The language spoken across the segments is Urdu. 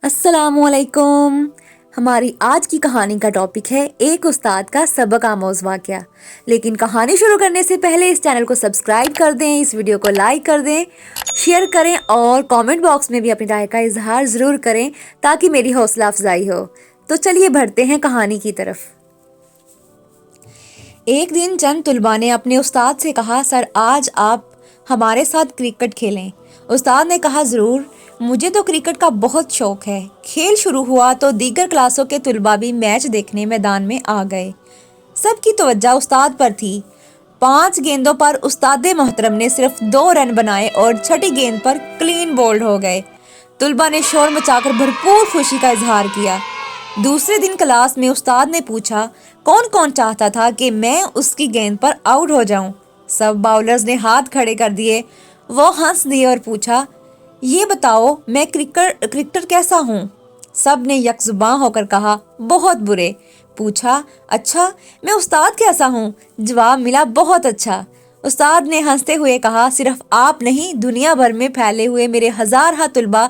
السلام علیکم۔ ہماری آج کی کہانی کا ٹاپک ہے ایک استاد کا سبق آموز واقعہ۔ لیکن کہانی شروع کرنے سے پہلے اس چینل کو سبسکرائب کر دیں، اس ویڈیو کو لائک کر دیں، شیئر کریں اور کامنٹ باکس میں بھی اپنی رائے کا اظہار ضرور کریں تاکہ میری حوصلہ افزائی ہو۔ تو چلیے بڑھتے ہیں کہانی کی طرف۔ ایک دن چند طلباء نے اپنے استاد سے کہا، سر آج آپ ہمارے ساتھ کرکٹ کھیلیں۔ استاد نے کہا، ضرور، مجھے تو کرکٹ کا بہت شوق ہے۔ کھیل شروع ہوا تو دیگر کلاسوں کے طلباء بھی میچ دیکھنے میدان میں آ گئے۔ سب کی توجہ استاد پر تھی۔ 5 گیندوں پر استاد محترم نے صرف 2 رن بنائے اور چھٹی گیند پر کلین بولڈ ہو گئے۔ طلباء نے شور مچا کر بھرپور خوشی کا اظہار کیا۔ دوسرے دن کلاس میں استاد نے پوچھا، کون کون چاہتا تھا کہ میں اس کی گیند پر آؤٹ ہو جاؤں؟ سب باؤلرز نے ہاتھ کھڑے کر دیے۔ وہ ہنس دیے اور پوچھا، یہ بتاؤ میں کرکٹر کیسا ہوں؟ سب نے یک زباں ہو کر کہا، بہت برے۔ پوچھا، اچھا میں استاد کیسا ہوں؟ جواب ملا، بہت اچھا۔ استاد نے ہنستے ہوئے کہا، صرف آپ نہیں، دنیا بھر میں پھیلے ہوئے میرے ہزارہ طلباء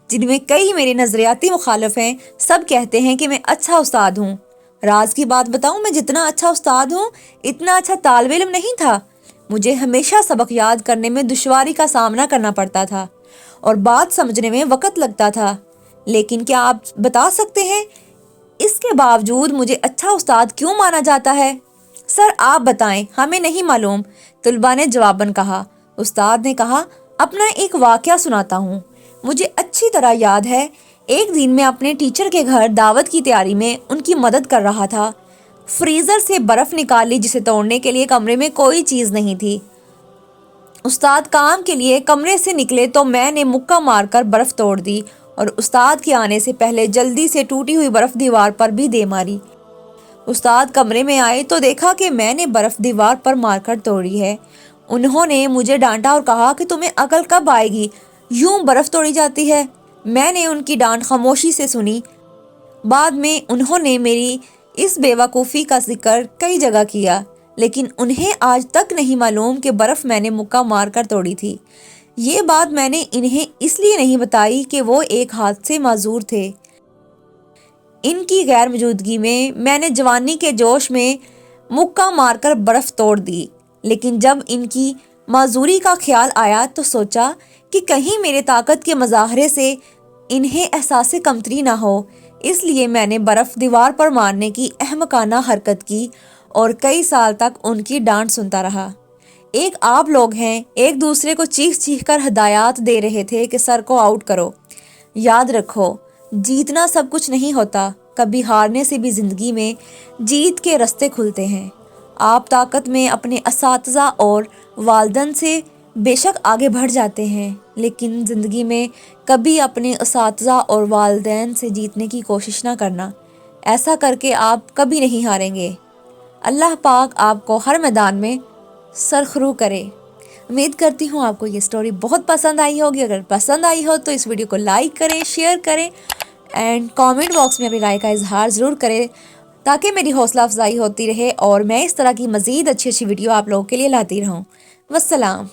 جن میں کئی میرے نظریاتی مخالف ہیں، سب کہتے ہیں کہ میں اچھا استاد ہوں۔ راز کی بات بتاؤں، میں جتنا اچھا استاد ہوں اتنا اچھا طالب علم نہیں تھا۔ مجھے ہمیشہ سبق یاد کرنے میں دشواری کا سامنا کرنا پڑتا تھا اور بات سمجھنے میں وقت لگتا تھا۔ لیکن کیا آپ بتا سکتے ہیں اس کے باوجود مجھے اچھا استاد کیوں مانا جاتا ہے؟ سر آپ بتائیں، ہمیں نہیں معلوم، طلباء نے جواباً کہا۔ استاد نے کہا، اپنا ایک واقعہ سناتا ہوں، مجھے اچھی طرح یاد ہے۔ ایک دن میں اپنے ٹیچر کے گھر دعوت کی تیاری میں ان کی مدد کر رہا تھا۔ فریزر سے برف نکالی جسے توڑنے کے لیے کمرے میں کوئی چیز نہیں تھی۔ استاد کام کے لیے کمرے سے نکلے تو میں نے مکہ مار کر برف توڑ دی اور استاد کے آنے سے پہلے جلدی سے ٹوٹی ہوئی برف دیوار پر بھی دے ماری۔ استاد کمرے میں آئے تو دیکھا کہ میں نے برف دیوار پر مار کر توڑی ہے۔ انہوں نے مجھے ڈانٹا اور کہا کہ تمہیں عقل کب آئے گی، یوں برف توڑی جاتی ہے؟ میں نے ان کی ڈانٹ خاموشی سے سنی۔ بعد میں انہوں نے میری اس بے وقوفی کا ذکر کئی جگہ کیا، لیکن انہیں آج تک نہیں معلوم کہ برف میں نے مکہ مار کر توڑی تھی۔ یہ بات میں نے انہیں اس لیے نہیں بتائی کہ وہ ایک ہاتھ سے معذور تھے۔ ان کی غیر موجودگی میں نے جوانی کے جوش میں مکہ مار کر برف توڑ دی، لیکن جب ان کی معذوری کا خیال آیا تو سوچا کہ کہیں میرے طاقت کے مظاہرے سے انہیں احساس کمتری نہ ہو، اس لیے میں نے برف دیوار پر مارنے کی احمقانہ حرکت کی اور کئی سال تک ان کی ڈانٹ سنتا رہا۔ ایک آپ لوگ ہیں، ایک دوسرے کو چیخ چیخ کر ہدایات دے رہے تھے کہ سر کو آؤٹ کرو۔ یاد رکھو، جیتنا سب کچھ نہیں ہوتا، کبھی ہارنے سے بھی زندگی میں جیت کے رستے کھلتے ہیں۔ آپ طاقت میں اپنے اساتذہ اور والدین سے بے شک آگے بڑھ جاتے ہیں، لیکن زندگی میں کبھی اپنے اساتذہ اور والدین سے جیتنے کی کوشش نہ کرنا، ایسا کر کے آپ کبھی نہیں ہاریں گے۔ اللہ پاک آپ کو ہر میدان میں سرخرو کرے۔ امید کرتی ہوں آپ کو یہ سٹوری بہت پسند آئی ہوگی۔ اگر پسند آئی ہو تو اس ویڈیو کو لائک کریں، شیئر کریں اینڈ کامنٹ باکس میں اپنی رائے کا اظہار ضرور کریں تاکہ میری حوصلہ افزائی ہوتی رہے اور میں اس طرح کی مزید اچھی ویڈیو آپ لوگوں کے لیے لاتی رہوں۔ والسلام۔